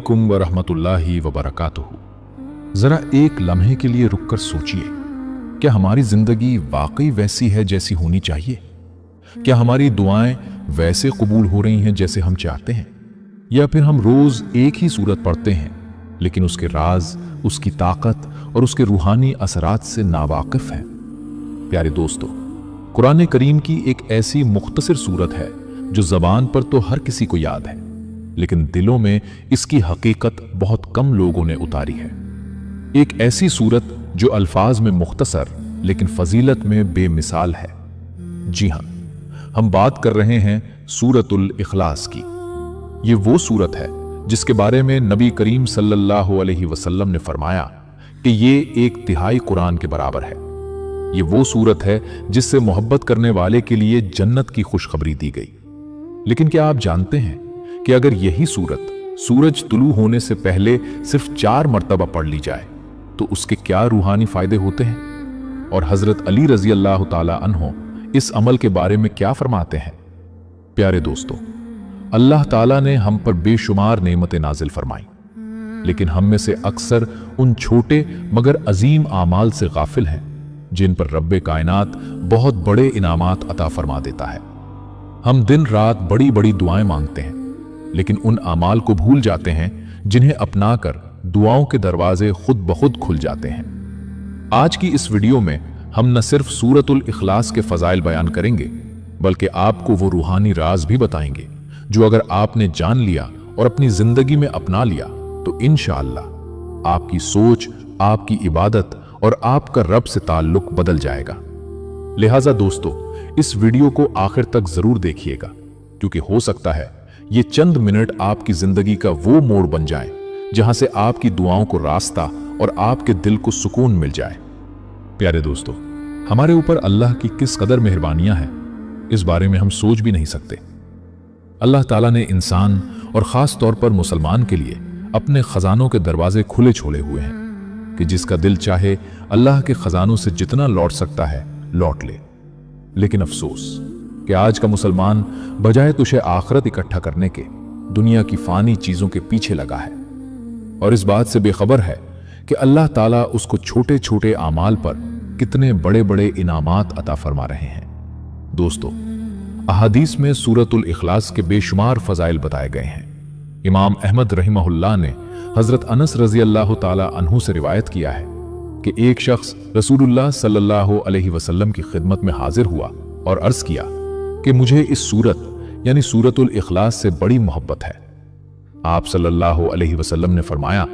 अलैकुम वरहमतुल्लाहि वबरकातुहू। ज़रा एक लम्हे के लिए रुक कर सोचिए, क्या हमारी ज़िंदगी वाकई वैसी है जैसी होनी चाहिए? क्या हमारी दुआएं वैसे कबूल हो रही हैं जैसे हम चाहते हैं? या फिर हम रोज़ एक ही सूरत पढ़ते हैं लेकिन उसके राज, उसकी ताकत और उसके रूहानी असरात से नावाकिफ हैं? प्यारे दोस्तों, कुरान करीम की एक ऐसी मुख्तसर सूरत है जो ज़बान पर तो हर किसी को याद है, लेकिन दिलों में इसकी हकीकत बहुत कम लोगों ने उतारी है। एक ऐसी सूरत जो अल्फाज में मुख्तसर लेकिन फजीलत में बेमिसाल है। जी हां, हम बात कर रहे हैं सूरतुल इखलास की। ये वो सूरत है जिसके बारे में नबी करीम सल्लल्लाहु अलैहि वसल्लम ने फरमाया कि ये एक तिहाई कुरान के बराबर है। ये वो सूरत है जिससे मोहब्बत करने वाले के लिए जन्नत की खुशखबरी दी गई। लेकिन क्या आप जानते हैं कि अगर यही सूरत सूरज तुलू होने से पहले सिर्फ 4 मर्तबा पढ़ ली जाए तो उसके क्या रूहानी फायदे होते हैं? और हजरत अली रजी अल्लाह ताला अन्हो इस अमल के बारे में क्या फरमाते हैं? प्यारे दोस्तों, अल्लाह ताला ने हम पर बेशुमार नेमतें नाजिल फरमाई, लेकिन हम में से अक्सर उन छोटे मगर अजीम आमाल से गाफिल हैं जिन पर रब्बे कायनात बहुत बड़े इनामात अता फरमा देता है। हम दिन रात बड़ी बड़ी दुआएं मांगते हैं, लेकिन उन आमाल को भूल जाते हैं जिन्हें अपनाकर दुआओं के दरवाजे खुद ब खुद खुल जाते हैं। आज की इस वीडियो में हम न सिर्फ सूरतुल इखलास के फजाइल बयान करेंगे, बल्कि आपको वो रूहानी राज भी बताएंगे जो अगर आपने जान लिया और अपनी जिंदगी में अपना लिया तो इंशाअल्लाह आपकी सोच, आपकी इबादत और आपका रब से ताल्लुक बदल जाएगा। लिहाजा दोस्तों, इस वीडियो को आखिर तक जरूर देखिएगा, क्योंकि हो सकता है ये चंद मिनट आपकी जिंदगी का वो मोड़ बन जाए जहां से आपकी दुआओं को रास्ता और आपके दिल को सुकून मिल जाए। प्यारे दोस्तों, हमारे ऊपर अल्लाह की किस कदर मेहरबानियां हैं, इस बारे में हम सोच भी नहीं सकते। अल्लाह ताला ने इंसान और खास तौर पर मुसलमान के लिए अपने खजानों के दरवाजे खुले छोड़े हुए हैं कि जिसका दिल चाहे अल्लाह के खजानों से जितना लौट सकता है लौट ले। लेकिन अफसोस कि आज का मुसलमान बजाय तुझे आखिरत इकट्ठा करने के दुनिया की फानी चीजों के पीछे लगा है और इस बात से बेखबर है कि अल्लाह ताला उसको छोटे छोटे आमाल पर कितने बड़े बड़े इनामात अता फरमा रहे हैं। दोस्तों, अहादीस में सूरतुल इखलास के बेशुमार फजाइल बताए गए हैं। इमाम अहमद रहिमहुल्लाह ने हजरत अनस रजी अल्लाह ताला अन्हु से रिवायत किया है कि एक शख्स रसूलुल्लाह सल्लल्लाहु अलैहि वसल्लम की खिदमत में हाजिर हुआ और अर्ज किया कि मुझे इस सूरत यानी सूरतुल इखलास से बड़ी मोहब्बत है। आप सल्लल्लाहु अलैहि वसल्लम ने फरमाया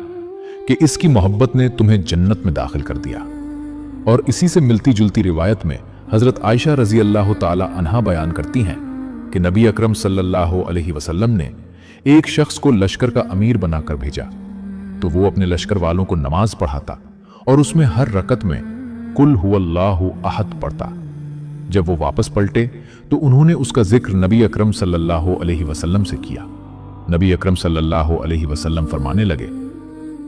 कि इसकी मोहब्बत ने तुम्हें जन्नत में दाखिल कर दिया। और इसी से मिलती जुलती रिवायत में हजरत आयशा रजी अल्लाह ताला अन्हा बयान करती हैं कि नबी अकरम सल्लल्लाहु अलैहि वसल्लम ने एक शख्स को लश्कर का अमीर बनाकर भेजा तो वो अपने लश्कर वालों को नमाज पढ़ाता और उसमें हर रकत में कुल हुवल्लाहु अहद पढ़ता। जब वो वापस पलटे तो उन्होंने उसका जिक्र नबी अकरम सल्लल्लाहु अलैहि वसल्लम से किया। नबी अकरम सल्लल्लाहु अलैहि वसल्लम फरमाने लगे,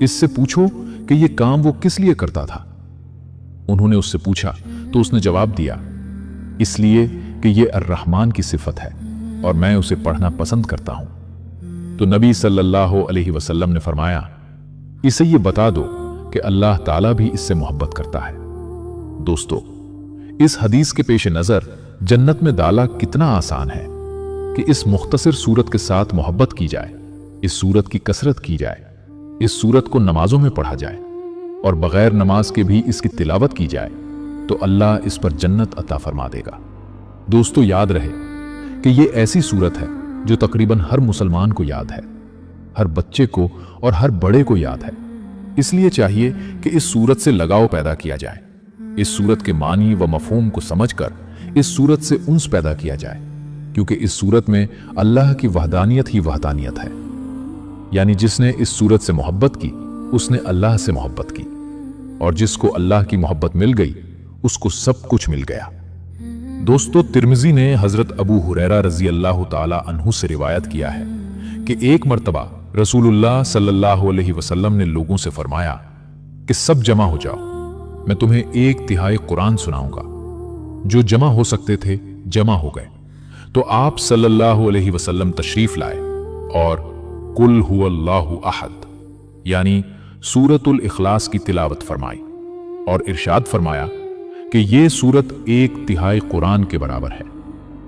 इससे पूछो कि ये काम वो किस लिए करता था। उन्होंने उससे पूछा तो उसने जवाब दिया, इसलिए कि ये अर्रहमान की सिफत है और मैं उसे पढ़ना पसंद करता हूं। तो नबी सल्लल्लाहु अलैहि वसल्लम ने फरमाया, इसे ये बता दो कि अल्लाह ताला भी इससे मोहब्बत करता है। दोस्तों, इस हदीस के पेश नजर जन्नत में दाला कितना आसान है कि इस मुख्तसर सूरत के साथ मोहब्बत की जाए, इस सूरत की कसरत की जाए, इस सूरत को नमाजों में पढ़ा जाए और बगैर नमाज के भी इसकी तिलावत की जाए तो अल्लाह इस पर जन्नत अता फरमा देगा। दोस्तों, याद रहे कि ये ऐसी सूरत है जो तकरीबन हर मुसलमान को याद है, हर बच्चे को और हर बड़े को याद है। इसलिए चाहिए कि इस सूरत से लगाव पैदा किया जाए, इस सूरत के मानी व मफहूम को समझकर इस सूरत से उन्स पैदा किया जाए, क्योंकि इस सूरत में अल्लाह की वहदानियत ही वहदानियत है। यानी जिसने इस सूरत से मोहब्बत की उसने अल्लाह से मोहब्बत की, और जिसको अल्लाह की मोहब्बत मिल गई उसको सब कुछ मिल गया। दोस्तों, तिर्मिज़ी ने हजरत अबू हुरैरा रजी अल्लाह ताला अन्हु से रिवायत किया है कि एक मर्तबा रसूलुल्लाह सल्लल्लाहु अलैहि वसल्लम ने लोगों से फरमाया कि सब जमा हो जाओ, मैं तुम्हें 1/3 कुरान सुनाऊंगा। जो जमा हो सकते थे जमा हो गए। तो आप सल्लल्लाहु अलैहि वसल्लम तशरीफ लाए और कुल हुवल्लाहु अहद यानी सूरतुल इखलास की तिलावत फरमाई और इरशाद फरमाया कि ये सूरत 1/3 कुरान के बराबर है।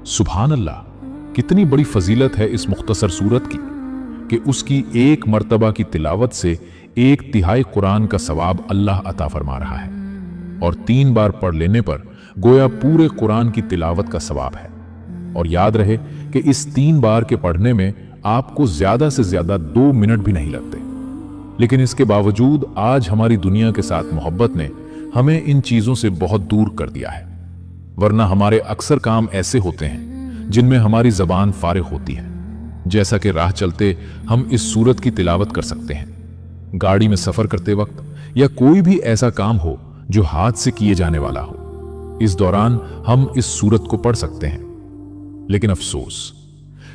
सुभान अल्लाह, कितनी बड़ी फजीलत है इस मुख्तसर सूरत की कि उसकी एक मर्तबा की तिलावत से 1/3 कुरान का सवाब अल्लाह अता फरमा रहा है और 3 बार पढ़ लेने पर गोया पूरे कुरान की तिलावत का सवाब है। और याद रहे कि इस 3 बार के पढ़ने में आपको ज्यादा से ज्यादा 2 मिनट भी नहीं लगते। लेकिन इसके बावजूद आज हमारी दुनिया के साथ मोहब्बत ने हमें इन चीजों से बहुत दूर कर दिया है, वरना हमारे अक्सर काम ऐसे होते हैं जिनमें हमारी जबान फारिग होती है। जैसा कि राह चलते हम इस सूरत की तिलावत कर सकते हैं, गाड़ी में सफर करते वक्त या कोई भी ऐसा काम हो जो हाथ से किए जाने वाला हो, इस दौरान हम इस सूरत को पढ़ सकते हैं। लेकिन अफसोस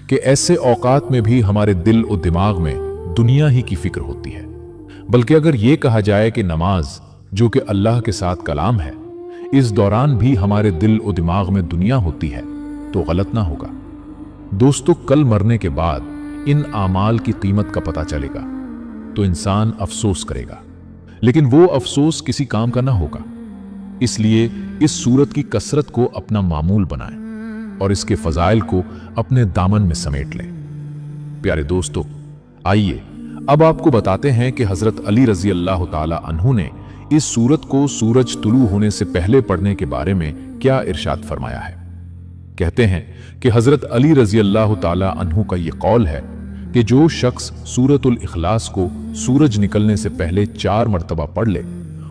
कि ऐसे औकात में भी हमारे दिल और दिमाग में दुनिया ही की फिक्र होती है। बल्कि अगर यह कहा जाए कि नमाज जो कि अल्लाह के साथ कलाम है, इस दौरान भी हमारे दिल और दिमाग में दुनिया होती है तो गलत ना होगा। दोस्तों, कल मरने के बाद इन आमाल की कीमत का पता चलेगा तो इंसान अफसोस करेगा, लेकिन वो अफसोस किसी काम का ना होगा। इसलिए इस सूरत की कसरत को अपना मामूल बनाएं और इसके फजाइल को अपने दामन में समेट लें। प्यारे दोस्तों, आइए अब आपको बताते हैं कि हजरत अली रजी अल्लाह ताला अन्हु ने इस सूरत को सूरज तुलू होने से पहले पढ़ने के बारे में क्या इरशाद फरमाया है। कहते हैं कि हजरत अली रजी अल्लाह ताला अन्हु का यह कौल है कि जो शख्स सूरतुल इखलास को सूरज निकलने से पहले 4 मरतबा पढ़ ले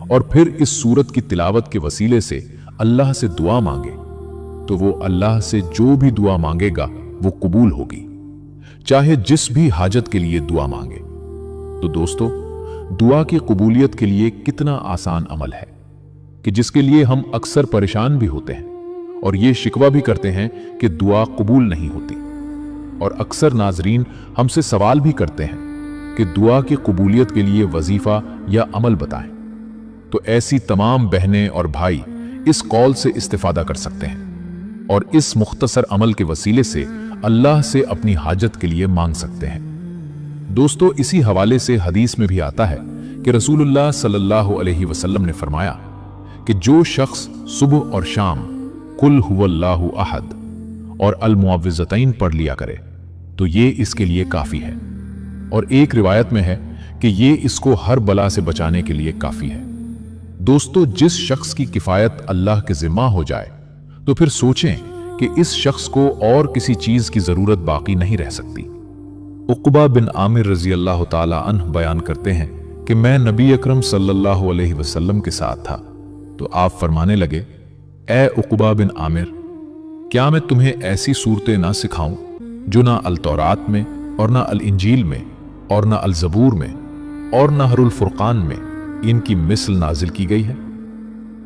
और फिर इस सूरत की तिलावत के वसीले से अल्लाह से दुआ मांगे तो वो अल्लाह से जो भी दुआ मांगेगा वो कबूल होगी, चाहे जिस भी हाजत के लिए दुआ मांगे। तो दोस्तों, दुआ की कबूलियत के लिए कितना आसान अमल है कि जिसके लिए हम अक्सर परेशान भी होते हैं और ये शिकवा भी करते हैं कि दुआ कबूल नहीं होती। और अक्सर नाजरीन हमसे सवाल भी करते हैं कि दुआ की कबूलियत के लिए वजीफा या अमल बताएं। तो ऐसी तमाम बहनें और भाई इस कॉल से इस्तिफादा कर सकते हैं और इस मुख्तसर अमल के वसीले से अल्लाह से अपनी हाजत के लिए मांग सकते हैं। दोस्तों, इसी हवाले से हदीस में भी आता है कि रसूलुल्लाह सल्लल्लाहु अलैहि वसल्लम ने फरमाया कि जो शख्स सुबह और शाम कुल हुवल्लाहु अहद और अल मुअव्विज़तैन पढ़ लिया करे तो ये इसके लिए काफी है। और एक रिवायत में है कि ये इसको हर बला से बचाने के लिए काफी है। दोस्तों, जिस शख्स की किफायत अल्लाह के जिम्मा हो जाए तो फिर सोचें कि इस शख्स को और किसी चीज की जरूरत बाकी नहीं रह सकती। उक़बा बिन आमिर रजी अल्लाह ताला अन्हु बयान करते हैं कि मैं नबी अकरम सल्लल्लाहु अलैहि वसल्लम के साथ था तो आप फरमाने लगे, ए उक़बा बिन आमिर, क्या मैं तुम्हें ऐसी सूरतें ना सिखाऊं जो ना अल तौरात में और ना अल इंजील में और ना अल ज़बूर में और ना हरुल फुरकान में इनकी मिसल नाजिल की गई है?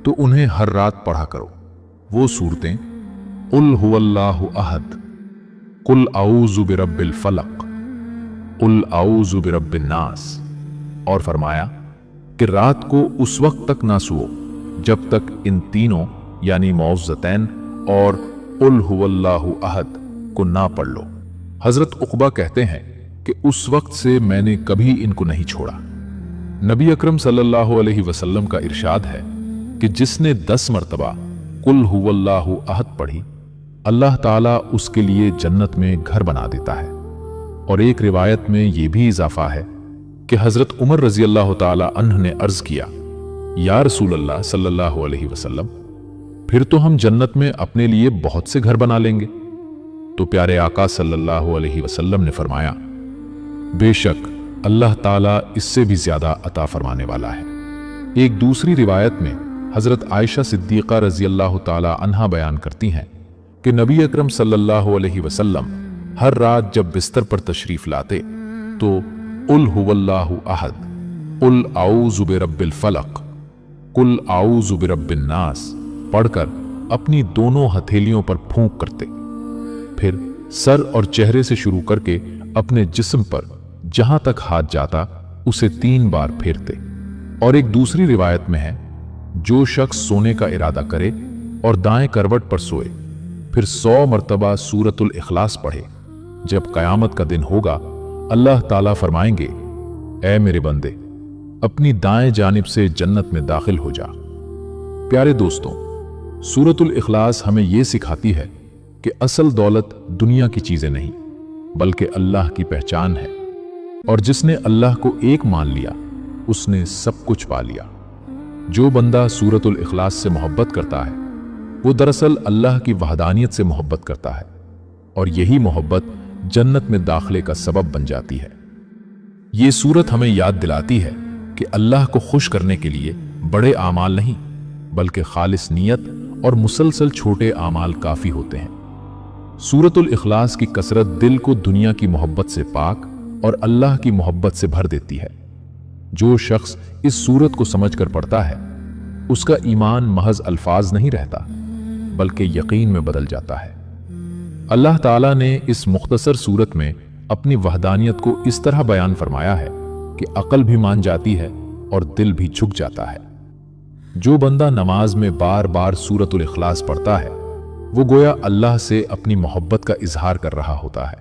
तो उन्हें हर रात पढ़ा करो। वो सूरतें कुल हुवल्लाहु अहद, कुल औज़ु बिरब्बिल फलक, कुल औज़ु बिरब्बिन नास। और फरमाया कि रात को उस वक्त तक ना सुओ जब तक इन तीनों यानी मौज़तैन और कुल हुवल्लाहु अहद को ना पढ़ लो। हजरत उक़बा कहते हैं कि उस वक्त से मैंने कभी इनको नहीं छोड़ा। नबी अकरम सल्लल्लाहु अलैहि वसल्लम का इरशाद है कि जिसने 10 मरतबा कुल हुवल्लाहु अहद पढ़ी, अल्लाह ताला उसके लिए जन्नत में घर बना देता है। और एक रिवायत में यह भी इजाफा है कि हजरत उमर रजी अल्लाह ताला अन्हु ने अर्ज किया, या रसूल अल्लाह सल्लल्लाहु अलैहि वसल्लम, फिर तो हम जन्नत में अपने लिए बहुत से घर बना लेंगे। तो प्यारे आका सल्लल्लाहु अलैहि वसल्लम ने फरमाया, बेशक अल्लाह ताला इससे भी ज्यादा अता फरमाने वाला है। एक दूसरी रिवायत में हजरत आयशा सिद्दीक़ा रजी अल्लाह ताला अन्हा बयान करती हैं कि नबी अकरम सल्लल्लाहु अलैहि वसल्लम हर रात जब बिस्तर पर तशरीफ लाते तो कुल हुवल्लाहु अहद, कुल औज़ु बिरब्बिल फलक, कुल औज़ु बिरब्बिन नास पढ़कर अपनी दोनों हथेलियों पर फूंक करते, फिर सर और चेहरे से शुरू करके अपने जिस्म पर जहां तक हाथ जाता उसे 3 बार फेरते। और एक दूसरी रिवायत में है, जो शख्स सोने का इरादा करे और दाएं करवट पर सोए फिर 100 मरतबा सूरतुल इखलास पढ़े, जब कयामत का दिन होगा अल्लाह ताला फरमाएंगे, ऐ मेरे बंदे, अपनी दाएं जानिब से जन्नत में दाखिल हो जा। प्यारे दोस्तों, सूरतुल इखलास हमें यह सिखाती है कि असल दौलत दुनिया की चीजें नहीं बल्कि अल्लाह की पहचान है, और जिसने अल्लाह को एक मान लिया उसने सब कुछ पा लिया। जो बंदा सूरतुल इखलास से मोहब्बत करता है वो दरअसल अल्लाह की वहदानियत से मोहब्बत करता है, और यही मोहब्बत जन्नत में दाखिले का सबब बन जाती है। ये सूरत हमें याद दिलाती है कि अल्लाह को खुश करने के लिए बड़े आमाल नहीं बल्कि खालिस नियत और मुसलसल छोटे आमाल काफी होते हैं। सूरतुल इखलास की कसरत दिल को दुनिया की मोहब्बत से पाक और अल्लाह की मोहब्बत से भर देती है। जो शख्स इस सूरत को समझकर पढ़ता है उसका ईमान महज अल्फाज नहीं रहता बल्कि यकीन में बदल जाता है। अल्लाह ताला ने इस मुख्तसर सूरत में अपनी वहदानियत को इस तरह बयान फरमाया है कि अकल भी मान जाती है और दिल भी झुक जाता है। जो बंदा नमाज में बार बार सूरतुल इखलास पढ़ता है वो गोया अल्लाह से अपनी मोहब्बत का इजहार कर रहा होता है।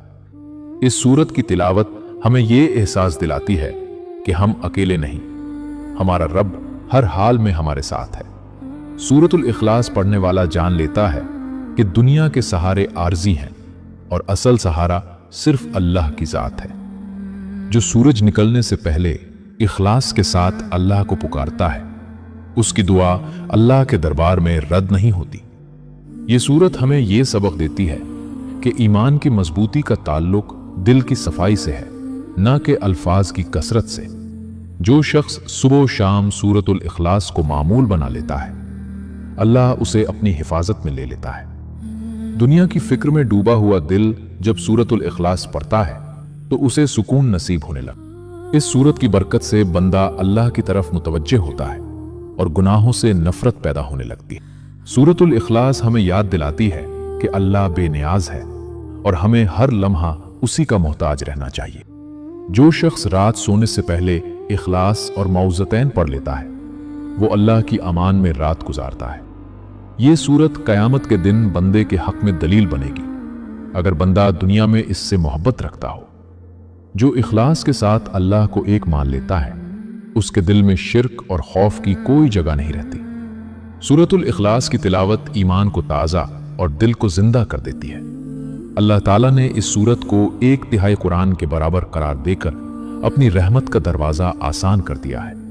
इस सूरत की तिलावत हमें ये एहसास दिलाती है कि हम अकेले नहीं, हमारा रब हर हाल में हमारे साथ है। सूरतुल इखलास पढ़ने वाला जान लेता है कि दुनिया के सहारे आर्जी हैं और असल सहारा सिर्फ अल्लाह की जात है। जो सूरज निकलने से पहले इखलास के साथ अल्लाह को पुकारता है उसकी दुआ अल्लाह के दरबार में रद्द नहीं होती। ये सूरत हमें यह सबक देती है कि ईमान की मजबूती का ताल्लुक दिल की सफाई से है, न कि अल्फाज की कसरत से। जो शख्स सुबह शाम सूरतुल इखलास को मामूल बना लेता है अल्लाह उसे अपनी हिफाजत में ले लेता है। दुनिया की फिक्र में डूबा हुआ दिल जब सूरतुल इखलास पढ़ता है तो उसे सुकून नसीब होने लगा। इस सूरत की बरकत से बंदा अल्लाह की तरफ मुतवज्जे होता है और गुनाहों से नफरत पैदा होने लगती है। सूरतुल इखलास हमें याद दिलाती है कि अल्लाह बेनियाज है और हमें हर लम्हा उसी का मोहताज रहना चाहिए। जो शख्स रात सोने से पहले इखलास और मौज़तैन पढ़ लेता है वो अल्लाह की अमान में रात गुजारता है। ये सूरत कयामत के दिन बंदे के हक में दलील बनेगी अगर बंदा दुनिया में इससे मोहब्बत रखता हो। जो इखलास के साथ अल्लाह को एक मान लेता है उसके दिल में शिर्क और खौफ की कोई जगह नहीं रहती। सूरतुल इखलास की तिलावत ईमान को ताज़ा और दिल को जिंदा कर देती है। अल्लाह ताला ने इस सूरत को 1/3 कुरान के बराबर करार देकर अपनी रहमत का दरवाजा आसान कर दिया है।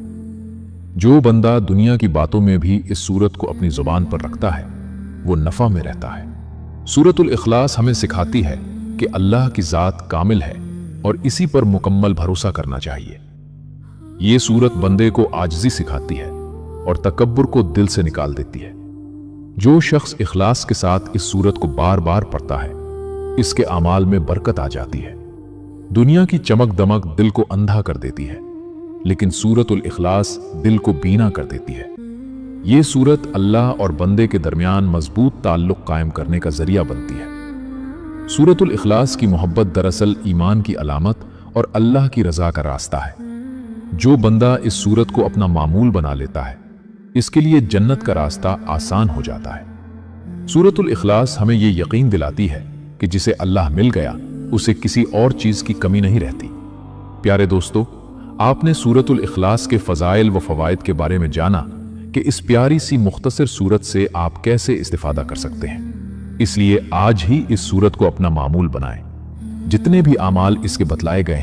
जो बंदा दुनिया की बातों में भी इस सूरत को अपनी जुबान पर रखता है वो नफा में रहता है। सूरतुल इखलास हमें सिखाती है कि अल्लाह की जात कामिल है और इसी पर मुकम्मल भरोसा करना चाहिए। ये सूरत बंदे को आजिज़ी सिखाती है और तकब्बुर को दिल से निकाल देती है। जो शख्स इखलास के साथ इस सूरत को बार बार पढ़ता है इसके आमाल में बरकत आ जाती है। दुनिया की चमक दमक दिल को अंधा कर देती है लेकिन सूरतुल इखलास दिल को बीना कर देती है। ये सूरत अल्लाह और बंदे के दरमियान मजबूत ताल्लुक कायम करने का जरिया बनती है। सूरतुल इखलास की मोहब्बत दरअसल ईमान की अलामत और अल्लाह की रजा का रास्ता है। जो बंदा इस सूरत को अपना मामूल बना लेता है इसके लिए जन्नत का रास्ता आसान हो जाता है। सूरतुल इखलास हमें ये यकीन दिलाती है कि जिसे अल्लाह मिल गया उसे किसी और चीज की कमी नहीं रहती। प्यारे दोस्तों, आपने सूरतुल इखलास के फजाइल व फवाइद के बारे में जाना कि इस प्यारी सी मुख्तसर सूरत से आप कैसे इस्तिफादा कर सकते हैं। इसलिए आज ही इस सूरत को अपना मामूल बनाएं। जितने भी आमाल इसके बतलाए गए